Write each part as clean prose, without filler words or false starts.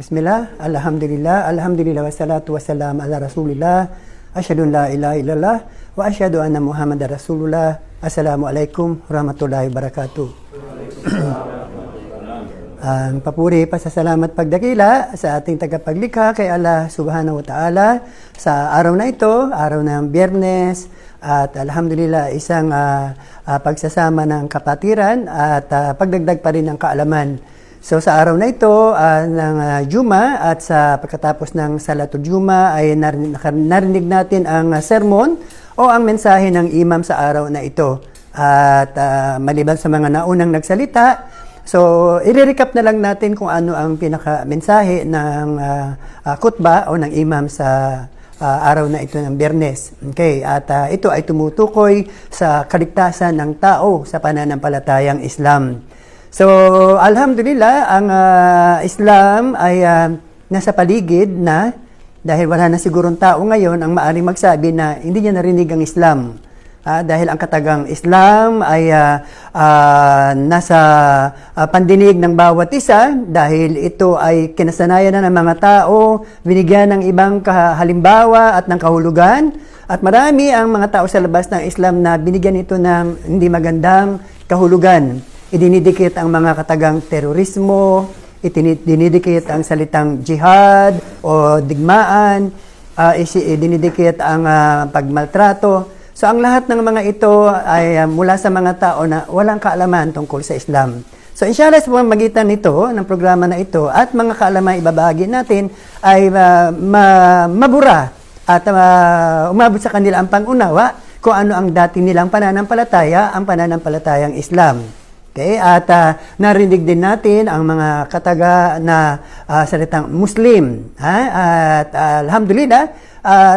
Bismillah, alhamdulillah, alhamdulillah, wassalatu wassalam ala rasulillah, asyhadu an la ilaha illallah, wa asyhadu anna muhammadar rasulullah. Assalamualaikum warahmatullahi wabarakatuh. Ang papuri, pasasalamat, pagdakila sa ating tagapaglikha kay Allah subhanahu wa ta'ala sa araw na ito, araw ng Biyernes, at alhamdulillah isang pagsasama ng kapatiran at pagdagdag pa rin ng kaalaman. So sa araw na ito ng Juma at sa pagkatapos ng Salatul Juma ay narinig natin ang sermon o ang mensahe ng imam sa araw na ito. At maliban sa mga naunang nagsalita, so i-recap na lang natin kung ano ang pinaka-mensahe ng khutbah o ng imam sa araw na ito ng Biyernes. Okay, at ito ay tumutukoy sa kaligtasan ng tao sa pananampalatayang Islam. So, alhamdulillah, ang Islam ay nasa paligid na dahil wala na sigurong tao ngayon ang maaaring magsabi na hindi niya narinig ang Islam. Dahil ang katagang Islam ay nasa pandinig ng bawat isa dahil ito ay kinasanayan na ng mga tao, binigyan ng ibang halimbawa at ng kahulugan. At marami ang mga tao sa labas ng Islam na binigyan ito ng hindi magandang kahulugan. Idinidikit ang mga katagang terorismo, idinidikit ang salitang jihad o digmaan, idinidikit ang pagmaltrato. So ang lahat ng mga ito ay mula sa mga tao na walang kaalaman tungkol sa Islam. So inshallah sa pamamagitan nito, ng programa na ito at mga kaalaman ibabahagi natin ay mabura at umabot sa kanila ang pangunawa kung ano ang dati nilang pananampalataya, ang pananampalatayang Islam. Okay, at narinig din natin ang mga kataga na salitang Muslim. At alhamdulillah,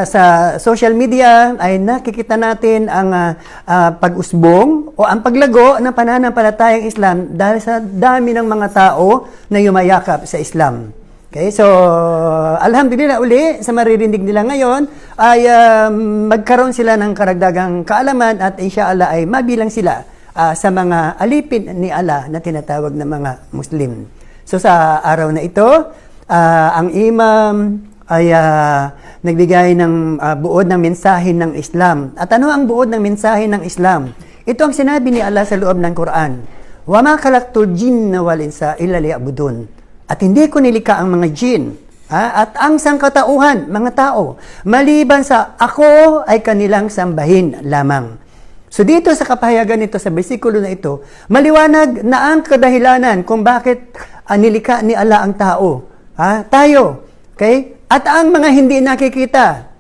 sa social media ay nakikita natin ang pag-usbong o ang paglago ng pananampalatayang Islam dahil sa dami ng mga tao na yumayakap sa Islam. Okay, so alhamdulillah uli sa maririnig nila ngayon ay magkaroon sila ng karagdagang kaalaman at inshallah ay mabilang sila sa mga alipin ni Allah na tinatawag na mga Muslim. So sa araw na ito, ang imam ay nagbigay ng buod ng mensahe ng Islam. At ano ang buod ng mensahe ng Islam? Ito ang sinabi ni Allah sa loob ng Quran. وَمَا خَلَقْتُ الْجِنَّ وَالْإِنسَ إِلَّا لِيَعْبُدُونِ. At hindi ko nilikha ang mga jin at ang sangkatauhan, mga tao, maliban sa ako ay kanilang sambahin lamang. So dito sa kapahayagan nito sa bersikulo na ito, maliwanag na ang kadahilanan kung bakit nilikha ni Allah ang tao. Tayo. Okay? At ang mga hindi nakikita,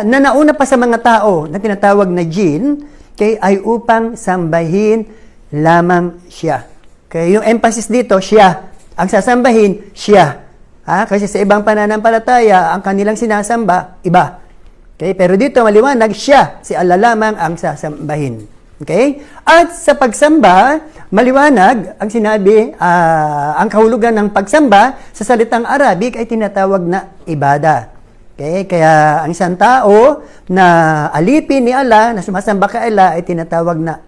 na nauna pa sa mga tao na tinatawag na jin, okay, ay upang sambahin lamang siya. Okay? Yung emphasis dito, siya. Ang sasambahin, siya. Kasi sa ibang pananampalataya, ang kanilang sinasamba, iba. Okay, pero dito maliwanag siya, si Allah lamang ang sasambahin. Okay? At sa pagsamba, maliwanag ang sinabi, ang kahulugan ng pagsamba sa salitang Arabic ay tinatawag na ibada. Okay? Kaya ang isang tao na alipin ni Allah, na sumasamba kay Allah ay tinatawag na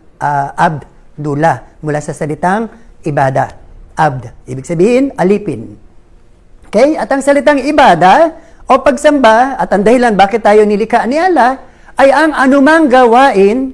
abdullah mula sa salitang ibada. Abd, ibig sabihin alipin. Okay? At ang salitang ibada o pagsamba, at ang dahilan bakit tayo nilikha ni Allah, ay ang anumang gawain,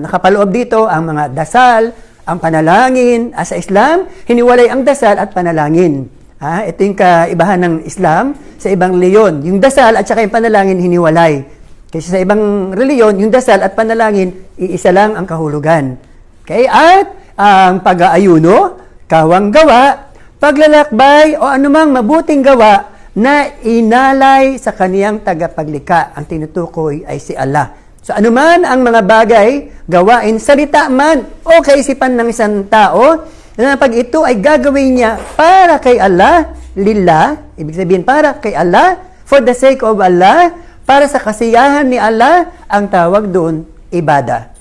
nakapaloob dito ang mga dasal, ang panalangin. Sa Islam, hiniwalay ang dasal at panalangin. Ito yung kaibahan ng Islam sa ibang reliyon. Yung dasal at saka yung panalangin hiniwalay. Kasi sa ibang reliyon, yung dasal at panalangin, iisa lang ang kahulugan. Okay? At ang pag-aayuno, kawang gawa, paglalakbay o anumang mabuting gawa na inalay sa kaniyang tagapaglikha. Ang tinutukoy ay si Allah. So anuman ang mga bagay, gawain, salita man o kaisipan ng isang tao, na pag ito ay gagawin niya para kay Allah, lillah, ibig sabihin para kay Allah, for the sake of Allah, para sa kasiyahan ni Allah, ang tawag doon, ibada.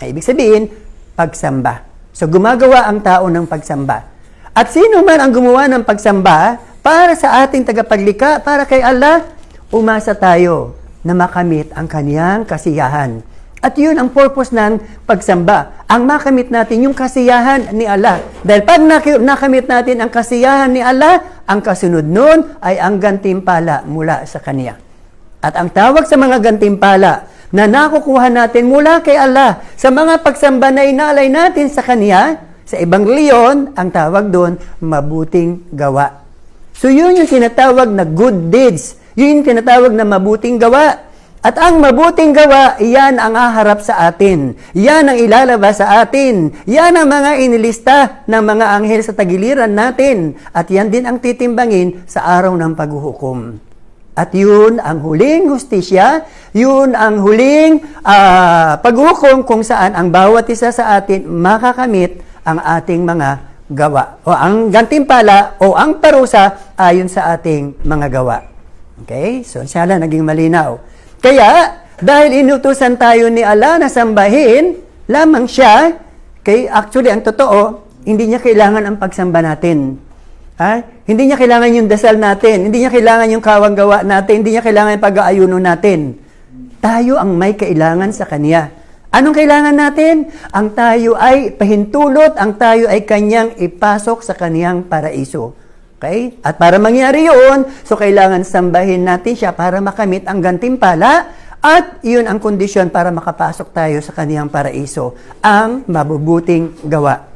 Ibig sabihin, pagsamba. So gumagawa ang tao ng pagsamba. At sino man ang gumawa ng pagsamba, para sa ating tagapaglikha, para kay Allah, umasa tayo na makamit ang kaniyang kasiyahan. At yun ang purpose ng pagsamba. Ang makamit natin yung kasiyahan ni Allah. Dahil pag nakamit natin ang kasiyahan ni Allah, ang kasunod nun ay ang gantimpala mula sa Kanya. At ang tawag sa mga gantimpala na nakukuha natin mula kay Allah sa mga pagsamba na inalay natin sa Kanya, sa Ebanghelyo, ang tawag doon, mabuting gawa. So yun yung tinatawag na good deeds. Yun yung tinatawag na mabuting gawa. At ang mabuting gawa, iyan ang haharap sa atin. Yan ang ilalabas sa atin. Yan ang mga inilista ng mga anghel sa tagiliran natin. At yan din ang titimbangin sa araw ng paghuhukom. At yun ang huling hustisya, yun ang huling paghuhukom kung saan ang bawat isa sa atin makakamit ang ating mga gawa. O ang gantimpala o ang parusa ayon sa ating mga gawa. Okay? So, inshallah, naging malinaw. Kaya, dahil inutusan tayo ni Allah na sambahin lamang siya, actually, ang totoo, hindi niya kailangan ang pagsamba natin. Hindi niya kailangan yung dasal natin, hindi niya kailangan yung kawang gawa natin, hindi niya kailangan yung pag-aayuno natin. Tayo ang may kailangan sa Kanya. Anong kailangan natin? Ang tayo ay pahintulot, ang tayo ay Kanyang ipasok sa Kanyang paraiso. Okay? At para mangyari yun, so kailangan sambahin natin siya para makamit ang gantimpala at yun ang kondisyon para makapasok tayo sa Kaniyang paraiso, ang mabubuting gawa.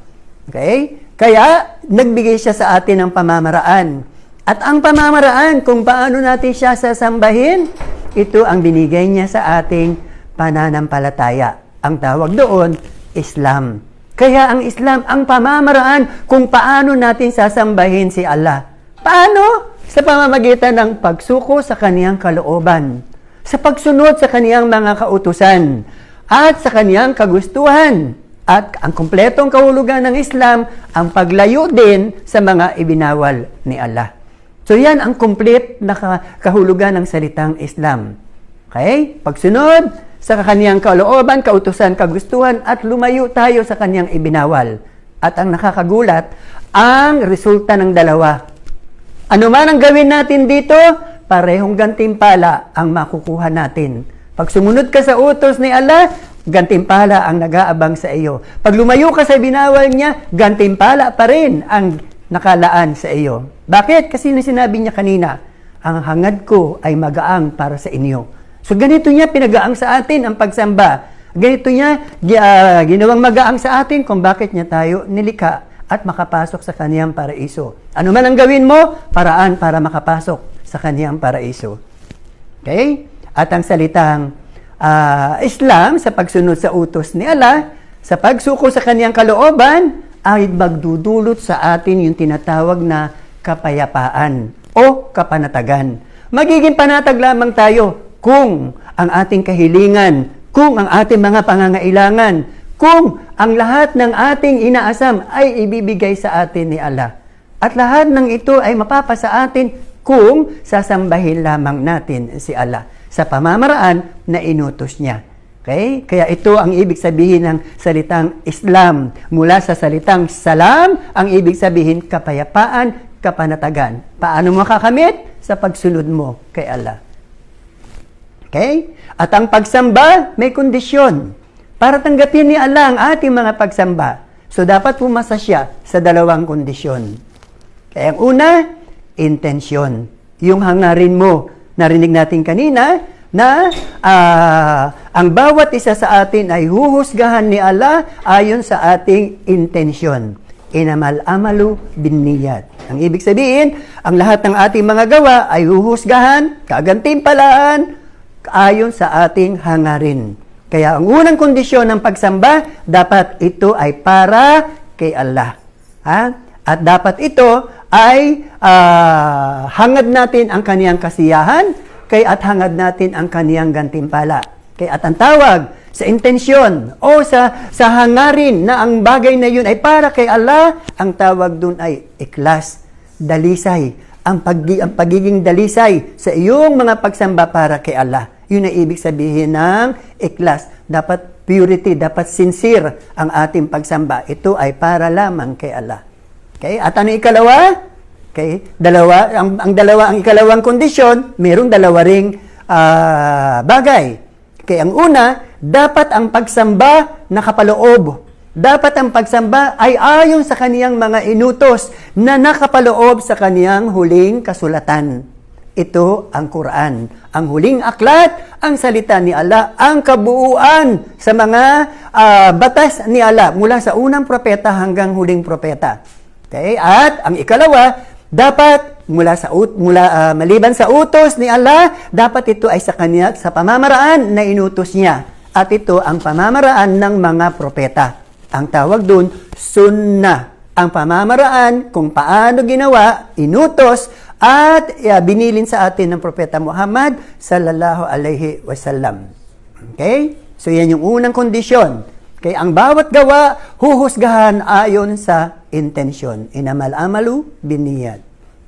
Okay? Kaya, nagbigay siya sa atin ng pamamaraan. At ang pamamaraan kung paano natin siya sasambahin, ito ang binigay niya sa ating pananampalataya. Ang tawag doon, Islam. Kaya ang Islam, ang pamamaraan kung paano natin sasambahin si Allah. Paano? Sa pamamagitan ng pagsuko sa Kaniyang kalooban, sa pagsunod sa Kaniyang mga kautusan, at sa Kaniyang kagustuhan. At ang kumpletong kahulugan ng Islam, ang paglayo din sa mga ibinawal ni Allah. So yan ang complete na kahulugan ng salitang Islam. Okay? Pagsunod sa Kaniyang kalooban, kautusan, kagustuhan, at lumayo tayo sa Kaniyang ibinawal. At ang nakakagulat, ang resulta ng dalawa. Ano man ang gawin natin dito, parehong gantimpala ang makukuha natin. Pag sumunod ka sa utos ni Allah, gantimpala ang nag-aabang sa iyo. Pag lumayo ka sa ibinawal niya, gantimpala pa rin ang nakalaan sa iyo. Bakit? Kasi sinabi niya kanina, ang hangad ko ay magaang para sa inyo. So ganito niya pinagaang sa atin ang pagsamba. Ganito niya ginawang magaang sa atin kung bakit niya tayo nilikha at makapasok sa Kaniyang paraiso. Ano man ang gawin mo, paraan para makapasok sa Kaniyang paraiso. Okay? At ang salitang Islam sa pagsunod sa utos ni Allah, sa pagsuko sa Kaniyang kalooban, ay magdudulot sa atin yung tinatawag na kapayapaan o kapanatagan. Magiging panatag lamang tayo kung ang ating kahilingan, kung ang ating mga pangangailangan, kung ang lahat ng ating inaasam ay ibibigay sa atin ni Allah. At lahat ng ito ay mapapasa atin kung sasambahin lamang natin si Allah sa pamamaraan na inutos niya. Okay? Kaya ito ang ibig sabihin ng salitang Islam. Mula sa salitang salam, ang ibig sabihin kapayapaan, kapanatagan. Paano mo makakamit? Sa pagsunod mo kay Allah. Okay? At ang pagsamba, may kondisyon. Para tanggapin ni Allah ang ating mga pagsamba. So, dapat pumasa siya sa dalawang kondisyon. Kaya ang una, intensyon. Yung hangarin mo. Narinig natin kanina na ang bawat isa sa atin ay huhusgahan ni Allah ayon sa ating intensyon. Inamal amalu bin niyat. Ang ibig sabihin, ang lahat ng ating mga gawa ay huhusgahan, kagantimpalaan, ayon sa ating hangarin. Kaya ang unang kondisyon ng pagsamba, dapat ito ay para kay Allah. At dapat ito ay hangad natin ang Kaniyang kasiyahan, at hangad natin ang Kaniyang gantimpala. At ang tawag sa intensyon o sa hangarin na ang bagay na yun ay para kay Allah, ang tawag dun ay ikhlas, dalisay. Ang pagiging dalisay sa iyong mga pagsamba para kay Allah. Yun ang ibig sabihin ng ikhlas. Dapat purity, dapat sincere ang ating pagsamba. Ito ay para lamang kay Allah. Okay? At ano ikalawa? Okay? Ang ikalawang kondisyon, mayroong dalawa ring bagay. Okay? Ang una, dapat ang pagsamba nakapaloob Dapat ang pagsamba ay ayon sa kaniyang mga inutos na nakapaloob sa kaniyang huling kasulatan. Ito ang Quran, ang huling aklat, ang salita ni Allah, ang kabuuan sa mga batas ni Allah mula sa unang propeta hanggang huling propeta. Okay? At ang ikalawa, dapat maliban sa utos ni Allah, dapat ito ay sa kanya sa pamamaraan na inutos niya. At ito ang pamamaraan ng mga propeta. Ang tawag dun, sunnah. Ang pamamaraan kung paano ginawa, inutos, at binilin sa atin ng Propeta Muhammad sallallahu alaihi wasallam. Okay? So yan yung unang kondisyon. Okay? Ang bawat gawa, huhusgahan ayon sa intensyon. Inamal amalu biniyat.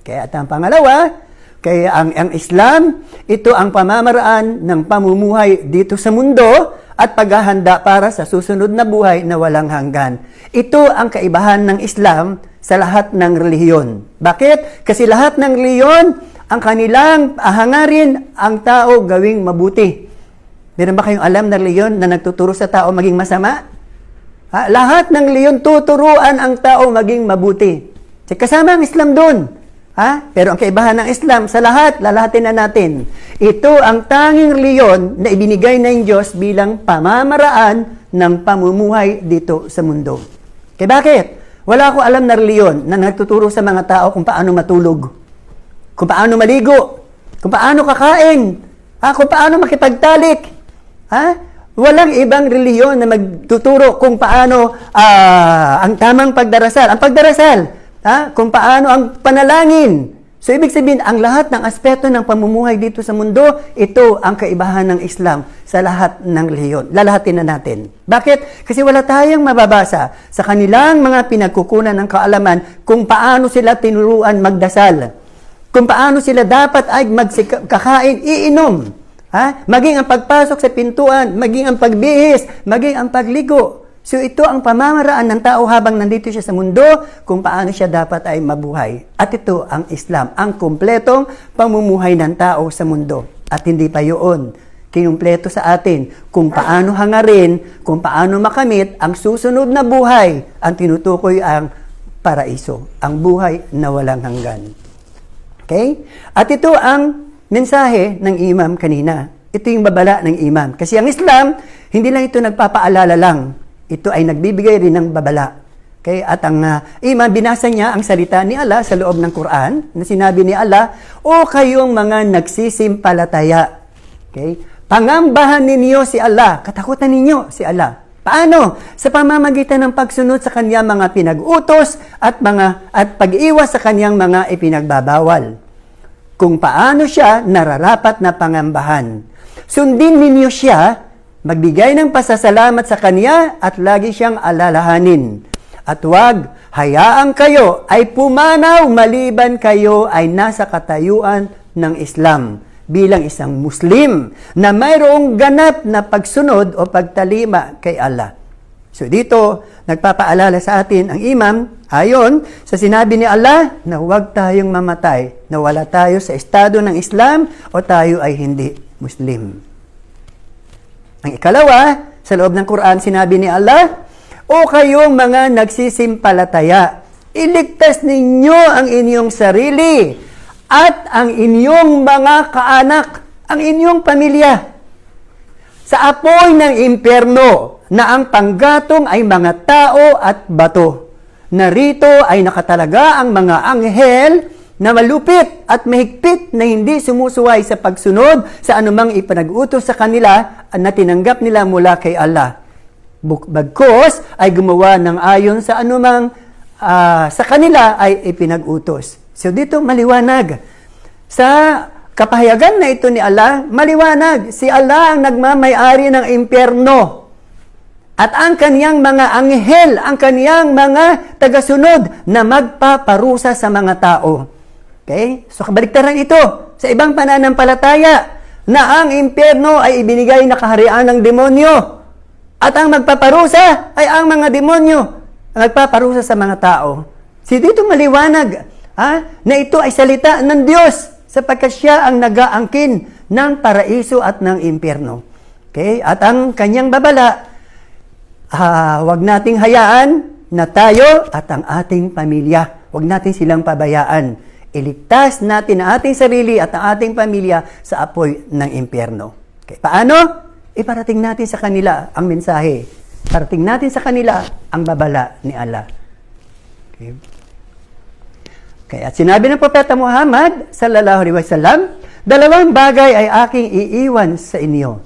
Okay? At ang pangalawa, kaya ang Islam, ito ang pamamaraan ng pamumuhay dito sa mundo at paghahanda para sa susunod na buhay na walang hanggan. Ito ang kaibahan ng Islam sa lahat ng relihiyon. Bakit? Kasi lahat ng relihiyon, ang kanilang hangarin ang tao gawing mabuti. Meron ba kayong alam na relihiyon na nagtuturo sa tao maging masama? Lahat ng relihiyon tuturuan ang tao maging mabuti. So, kasama ang Islam doon. Pero ang kaibahan ng Islam, sa lahat, lalahatin na natin. Ito ang tanging reliyon na ibinigay ng Diyos bilang pamamaraan ng pamumuhay dito sa mundo. Kaya bakit? Wala ko alam na reliyon na nagtuturo sa mga tao kung paano matulog, kung paano maligo, kung paano kakain, kung paano makipagtalik. Walang ibang reliyon na magtuturo kung paano ang tamang pagdarasal. Ang pagdarasal, kung paano ang panalangin. So, ibig sabihin, ang lahat ng aspeto ng pamumuhay dito sa mundo, ito ang kaibahan ng Islam sa lahat ng relihiyon. Lalahatin na natin. Bakit? Kasi wala tayong mababasa sa kanilang mga pinagkukunan ng kaalaman kung paano sila tinuruan magdasal. Kung paano sila dapat ay kakain, iinom. Maging ang pagpasok sa pintuan, maging ang pagbihis, maging ang pagligo. So ito ang pamamaraan ng tao habang nandito siya sa mundo kung paano siya dapat ay mabuhay. At ito ang Islam, ang kumpletong pamumuhay ng tao sa mundo. At hindi pa yun, kinumpleto sa atin kung paano hangarin, kung paano makamit ang susunod na buhay. Ang tinutukoy ang paraiso, ang buhay na walang hanggan. Okay? At ito ang mensahe ng imam kanina. Ito yung babala ng imam. Kasi ang Islam, hindi lang ito nagpapaalala lang. Ito ay nagbibigay rin ng babala. Okay? At ang imam, binasa niya ang salita ni Allah sa loob ng Quran na sinabi ni Allah, "O kayong mga nagsisimpalataya." Okay? Pangambahan ninyo si Allah. Katakutan ninyo si Allah. Paano? Sa pamamagitan ng pagsunod sa kanyang mga pinag-utos at pag-iwas sa kanyang mga ipinagbabawal. Kung paano siya nararapat na pangambahan. Sundin ninyo siya, magbigay ng pasasalamat sa Kanya at lagi siyang alalahanin. At huwag hayaan kayo ay pumanaw maliban kayo ay nasa katayuan ng Islam bilang isang Muslim na mayroong ganap na pagsunod o pagtalima kay Allah. So dito, nagpapaalala sa atin ang imam ayon sa sinabi ni Allah na huwag tayong mamatay, na wala tayo sa estado ng Islam o tayo ay hindi Muslim. Ang ikalawa, sa loob ng Quran, sinabi ni Allah, "O kayong mga nagsisimpalataya, iligtas ninyo ang inyong sarili at ang inyong mga kaanak, ang inyong pamilya, sa apoy ng impyerno na ang panggatong ay mga tao at bato. Narito ay nakatalaga ang mga anghel na malupit at mahigpit na hindi sumusuway sa pagsunod sa anumang ipinag-utos sa kanila na tinanggap nila mula kay Allah. Bagkus ay gumawa ng ayon sa anumang sa kanila ay ipinag-utos." So dito maliwanag. Sa kapahayagan na ito ni Allah, maliwanag. Si Allah ang nagmamay-ari ng impyerno. At ang kaniyang mga anghel, ang kaniyang mga tagasunod na magpaparusa sa mga tao. Okay? So, kabaliktaran ito sa ibang pananampalataya na ang impyerno ay ibinigay na kaharian ng demonyo. At ang magpaparusa ay ang mga demonyo ang nagpaparusa sa mga tao. Si dito maliwanag na ito ay salita ng Diyos sapagkat siya ang nag-aangkin ng paraiso at ng impyerno. Okay? At ang kanyang babala Huwag nating hayaan na tayo at ang ating pamilya, huwag natin silang pabayaan. Iligtas natin ang ating sarili at ang ating pamilya sa apoy ng impyerno. Okay. Paano? Iparating natin sa kanila ang mensahe. Parating natin sa kanila ang babala ni Allah. Okay. Kaya sinabi ng Propeta Muhammad sallallahu alaihi wasallam, 2 bagay ay aking iiwan sa inyo.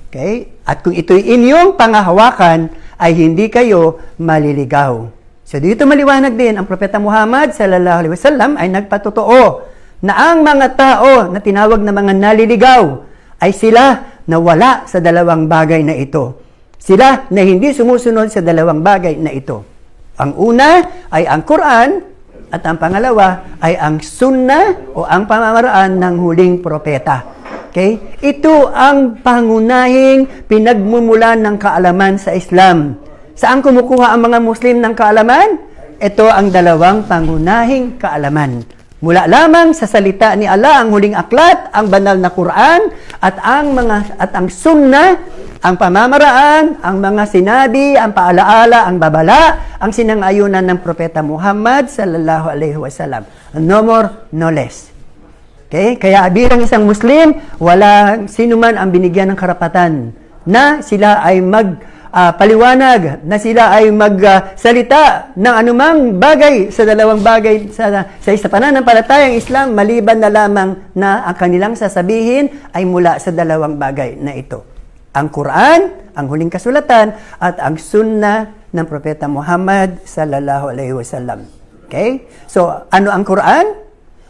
Okay? At kung ito'y inyong pangahawakan, ay hindi kayo maliligaw. So dito maliwanag din, ang Propeta Muhammad sallallahu alaihi wasallam ay nagpatotoo na ang mga tao na tinawag na mga naliligaw ay sila na wala sa 2 bagay na ito. Sila na hindi sumusunod sa 2 bagay na ito. Ang una ay ang Quran at ang pangalawa ay ang Sunnah o ang pamamaraan ng huling propeta. Okay? Ito ang pangunahing pinagmumulan ng kaalaman sa Islam. Saan kumukuha ang mga Muslim ng kaalaman? Ito ang 2 pangunahing kaalaman. Mula lamang sa salita ni Allah, ang huling aklat, ang banal na Quran, at ang Sunnah, ang pamamaraan, ang mga sinabi, ang paalaala, ang babala, ang sinang-ayunan ng Propeta Muhammad sallallahu alaihi wasallam. No more, no less. Okay? Kaya bilang isang Muslim, wala sino man ang binigyan ng karapatan na sila ay paliwanag, na sila ay magsalita ng anumang bagay sa 2 bagay sa pananampalatayang Islam, maliban na lamang na ang kanilang sasabihin ay mula sa 2 bagay na ito. Ang Quran, ang huling kasulatan, at ang Sunnah ng Propeta Muhammad sallallahu alaihi wasallam. Okay? So, ano ang Quran?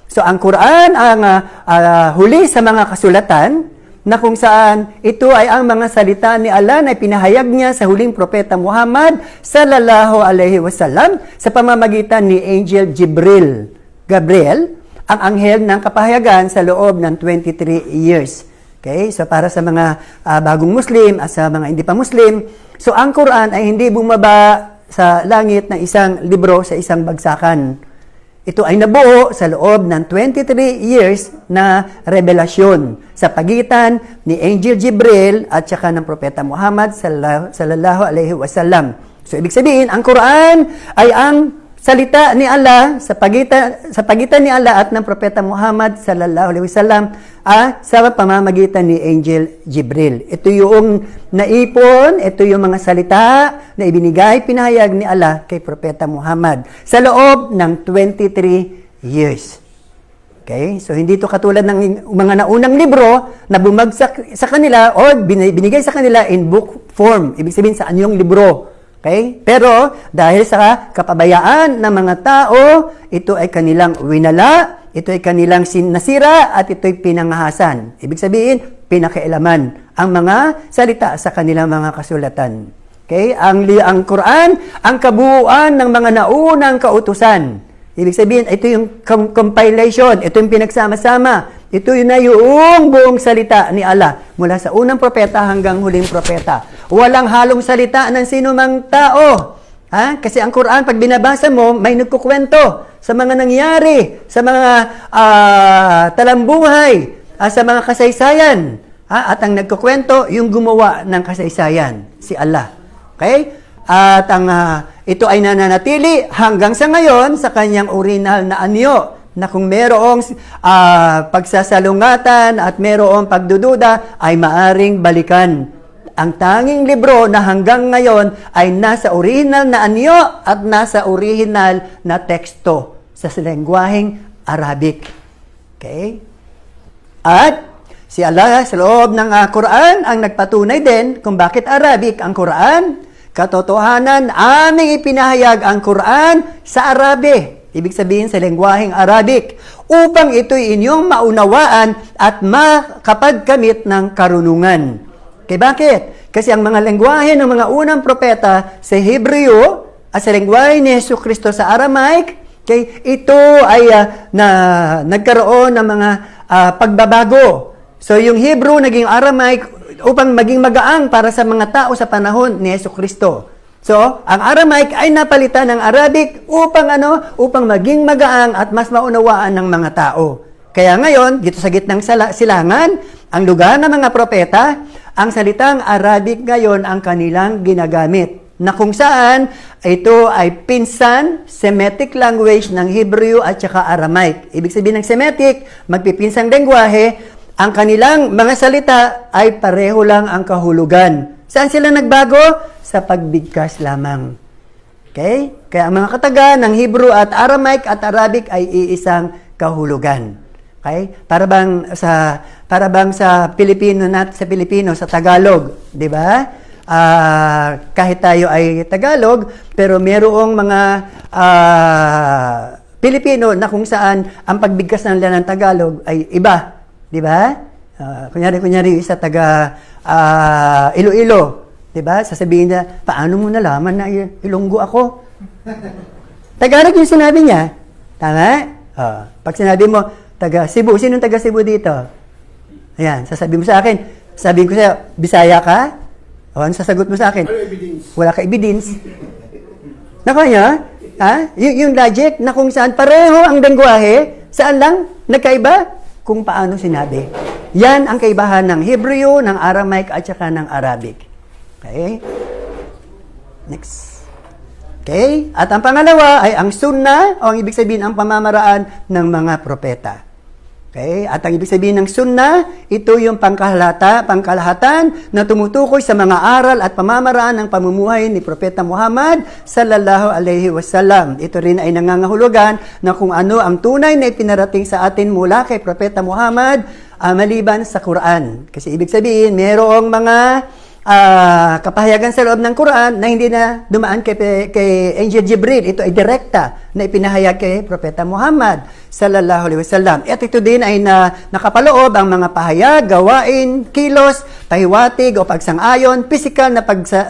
So, ang Quran ang huli sa mga kasulatan na kung saan ito ay ang mga salita ni Allah na pinahayag niya sa huling propeta Muhammad sallallahu alaihi wasallam sa pamamagitan ni Angel Gabriel, ang anghel ng kapahayagan sa loob ng 23 years. Okay? So, para sa mga bagong Muslim at sa mga hindi pa Muslim, so ang Quran ay hindi bumaba sa langit ng isang libro sa isang bagsakan. Ito ay nabuo sa loob ng 23 years na revelasyon sa pagitan ni Angel Jibril at saka ng Propeta Muhammad sallallahu alaihi wasallam. So, ibig sabihin, ang Quran ay ang salita ni Allah sa pagitan ni Allah at ng Propeta Muhammad sallallahu alaihi wasallam sa pamamagitan ni Angel Jibril. Ito yung naipon, ito yung mga salita na ibinigay, pinahayag ni Allah kay Propeta Muhammad sa loob ng 23 years. Okay? So, hindi ito katulad ng mga naunang libro na bumagsak sa kanila o binigay sa kanila in book form. Ibig sabihin sa anyong libro. Okay? Pero, dahil sa kapabayaan ng mga tao, ito ay kanilang winala, ito ay kanilang nasira, at ito ay pinangahasan. Ibig sabihin, pinakailaman ang mga salita sa kanilang mga kasulatan. Okay? Ang Quran, ang kabuuan ng mga naunang kautusan. Ibig sabihin, ito yung compilation, ito yung pinagsama-sama. Ito yun na yung buong salita ni Allah mula sa unang propeta hanggang huling propeta. Walang halong salita ng sino mang tao. Kasi ang Quran, pag binabasa mo, may nagkukwento sa mga nangyari, sa mga talambuhay, sa mga kasaysayan. At ang nagkukwento, yung gumawa ng kasaysayan, si Allah. Okay? At ito ay nananatili hanggang sa ngayon sa kanyang original na anyo, na kung mayroong pagsasalungatan at mayroong pagdududa, ay maaring balikan. Ang tanging libro na hanggang ngayon ay nasa original na anyo at nasa original na teksto sa lengguaheng Arabic. Okay? At si Allah sa loob ng Quran ang nagpatunay din kung bakit Arabic ang Quran. Katotohanan, aming ipinahayag ang Quran sa Arabe. Ibig sabihin sa lengguaheng Arabic, upang ito'y inyong maunawaan at makapagkamit ng karunungan. Okay, bakit? Kasi ang mga lengguahe ng mga unang propeta sa Hebreo at sa lengguahe ni Yesu Kristo sa Aramaic, okay, ito ay nagkaroon ng mga pagbabago. So yung Hebrew naging Aramaic upang maging magaang para sa mga tao sa panahon ni Yesu Kristo. So, ang Aramaic ay napalitan ng Arabic upang maging magaang at mas maunawaan ng mga tao. Kaya ngayon, dito sa gitnang silangan, ang lugar ng mga propeta, ang salitang Arabic ngayon ang kanilang ginagamit. na kung saan ito ay pinsan, Semitic language ng Hebrew at saka Aramaic. Ibig sabihin ng Semitic, magpipinsang lengguwahe, ang kanilang mga salita ay pareho lang ang kahulugan. Saan sila nagbago? Sa pagbigkas lamang. Okay? Kaya ang mga kataga ng Hebrew at Aramaic at Arabic ay iisang kahulugan. Okay? Para bang sa Pilipino sa Tagalog, 'di ba? Kahit tayo ay Tagalog, pero mayroong mga Pilipino na kung saan ang pagbigkas nila ng Tagalog ay iba, 'di ba? Kunyari sa taga Iloilo, 'di ba? Sasabihin niya, paano mo nalaman na Ilonggo ako? Tagalog yung sinabi niya. Tama? Pag sinabi mo, taga Cebu, sinong taga Cebu dito? Ayan, sasabihin mo sa akin. Sabihin ko sa'yo, Bisaya ka? O, ano sasagot mo sa akin? Wala ka evidence. Nakaya? Yung logic na kung saan pareho ang lengguwahe, saan lang nagkaiba? Kung paano sinabi. Yan ang kaibahan ng Hebrew, ng Aramaic at saka ng Arabic. Okay? Next. Okay? At ang pangalawa ay ang sunnah, o ang ibig sabihin ang pamamaraan ng mga propeta. Okay? At ang ibig sabihin ng sunnah, ito yung pangkalahatan na tumutukoy sa mga aral at pamamaraan ng pamumuhay ni Propeta Muhammad sallallahu alaihi wasallam. Ito rin ay nangangahulugan na kung ano ang tunay na ipinarating sa atin mula kay Propeta Muhammad maliban sa Quran. Kasi ibig sabihin, mayroong mga kapahayagan sa loob ng Quran na hindi na dumaan kay Angel Jibril. Ito ay direkta na ipinahayag kay Propeta Muhammad sallallahu alaihi wasallam. At ito din ay nakapaloob ang mga pahayag, gawain, kilos, pahiwatig o pagsang-ayon, pisikal na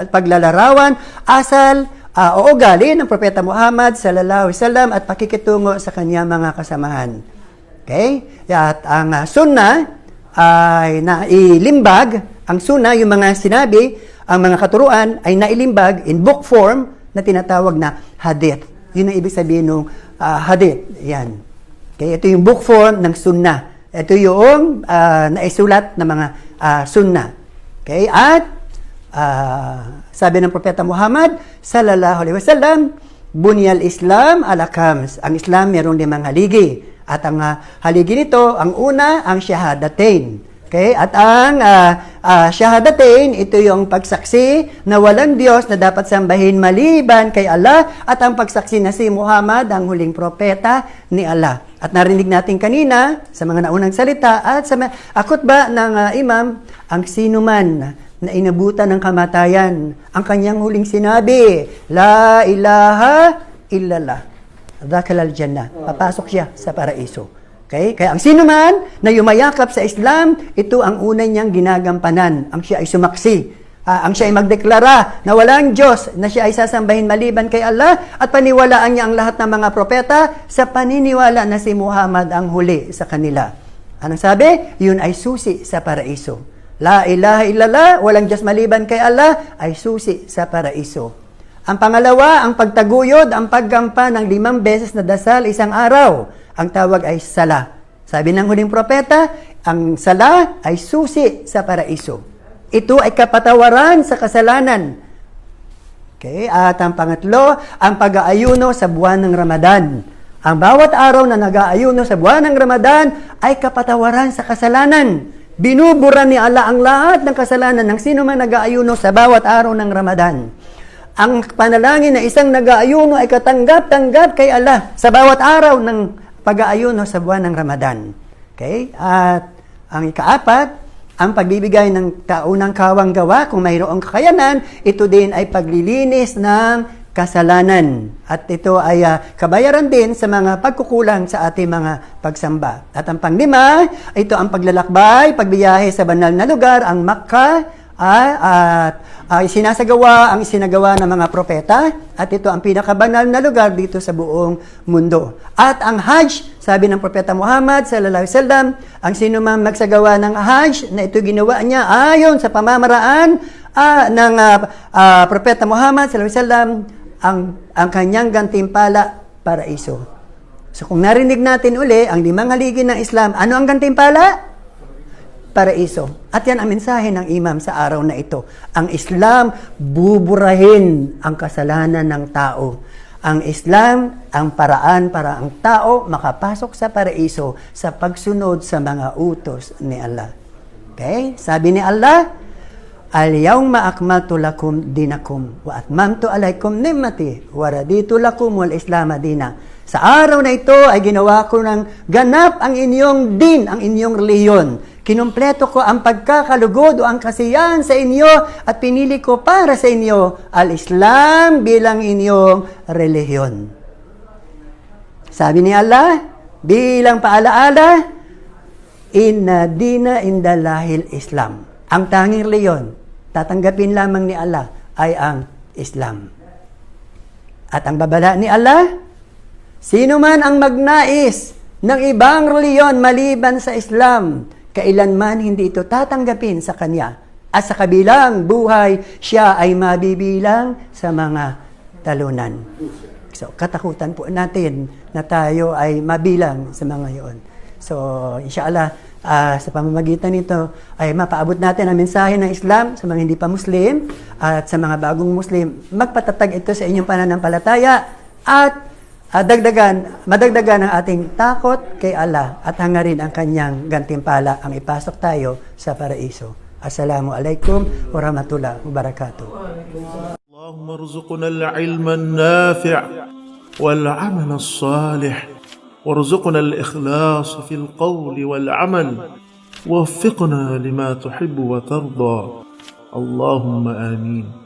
paglalarawan, asal o ugali ng Propeta Muhammad sallallahu alaihi wasallam at pakikitungo sa kanyang mga kasamahan. Okay? At ang sunnah ay nailimbag. Ang sunnah, yung mga sinabi, ang mga katuruan ay nailimbag in book form na tinatawag na hadith. Yun ang ibig sabihin ng hadith. Yan. Okay, ito yung book form ng sunnah. Ito yung naisulat na mga sunnah. Okay, at sabi ng Propeta Muhammad sallallahu alaihi wasallam, bunyal Islam ala khams. Ang Islam mayroong 5 haligi. At ang haligi nito, ang una, ang shahadatain. Okay? At ang shahadatain, ito yung pagsaksi na walang Diyos na dapat sambahin maliban kay Allah at ang pagsaksi na si Muhammad ang huling propeta ni Allah. At narinig natin kanina sa mga naunang salita at sa khutbah ng imam, ang sino man na inabutan ng kamatayan, ang kanyang huling sinabi, La ilaha illallah. Dhakalal jannah. Papasok siya sa paraiso. Okay? Kaya ang sino man na yumayakap sa Islam, ito ang unay niyang ginagampanan. Ang siya ay sumaksi. Ang siya ay magdeklara na walang Diyos, na siya ay sasambahin maliban kay Allah at paniwalaan niya ang lahat ng mga propeta sa paniniwala na si Muhammad ang huli sa kanila. Anong sabi? Yun ay susi sa paraiso. La ilaha illallah, walang Diyos maliban kay Allah, ay susi sa paraiso. Ang pangalawa, ang pagtaguyod, ang paggampa ng 5 beses na dasal isang araw. Ang tawag ay sala. Sabi ng huling propeta, ang sala ay susi sa paraiso. Ito ay kapatawaran sa kasalanan. Okay? At ang pangatlo, ang pag-aayuno sa buwan ng Ramadan. Ang bawat araw na nag-aayuno sa buwan ng Ramadan ay kapatawaran sa kasalanan. Binubura ni Allah ang lahat ng kasalanan ng sino man nag-aayuno sa bawat araw ng Ramadan. Ang panalangin na isang nag-aayuno ay katanggap-tanggap kay Allah sa bawat araw ng pag-aayuno sa buwan ng Ramadan. Okay? At ang ikaapat, ang pagbibigay ng kaunang kawang gawa, kung mayroong kakayanan, ito din ay paglilinis ng kasalanan. At ito ay kabayaran din sa mga pagkukulang sa ating mga pagsamba. At ang panglima, ito ang paglalakbay, pagbiyahe sa banal na lugar, ang Makkah, at isinagawa ng mga propeta at ito ang pinakabanal na lugar dito sa buong mundo. At ang Hajj, sabi ng Propeta Muhammad sallallahu alaihi wasallam, ang sino man magsagawa ng Hajj na ito ginawa niya ayon sa pamamaraan ng Propeta Muhammad sallallahu alaihi wasallam, ang kanyang gantimpala paraiso. So kung narinig natin uli ang 5 haligi ng Islam, ano ang gantimpala? paraiso. At yan ang mensahe ng imam sa araw na ito. Ang Islam, buburahin ang kasalanan ng tao. Ang Islam, ang paraan para ang tao makapasok sa paraiso sa pagsunod sa mga utos ni Allah. Okay? Sabi ni Allah, Al-yawma akmaltu lakum dinakum wa atmamtu alaykum ni'mati wa raditu lakum wal Islam dina. Sa araw na ito ay ginawa ko ng ganap ang inyong din, ang inyong reliyon. Kinumpleto ko ang pagkakalugod o ang kasiyahan sa inyo at pinili ko para sa inyo al-Islam bilang inyong reliyon. Sabi ni Allah, bilang paalaala, inna dina indallahil Islam. Ang tanging reliyon, tatanggapin lamang ni Allah ay ang Islam. At ang babala ni Allah, sino man ang magnais ng ibang reliyon maliban sa Islam, kailanman hindi ito tatanggapin sa kanya. At sa kabilang buhay, siya ay mabibilang sa mga talunan. So, katakutan po natin na tayo ay mabilang sa mga iyon. So, inshallah, sa pamamagitan nito ay mapaabot natin ang mensahe ng Islam sa mga hindi pa Muslim at sa mga bagong Muslim. Magpatatag ito sa inyong pananampalataya at madagdagan ang ating takot kay Allah at hangarin ang kanyang gantimpala ang ipasok tayo sa paraiso. Assalamualaikum warahmatullahi wabarakatuh. Allahumma rzuqna al-ilma an-nafi' wal-'amal as-salih warzuqna al-ikhlas fi al-qawl wal-'amal ووفقنا لما تحب وترضى اللهم آمين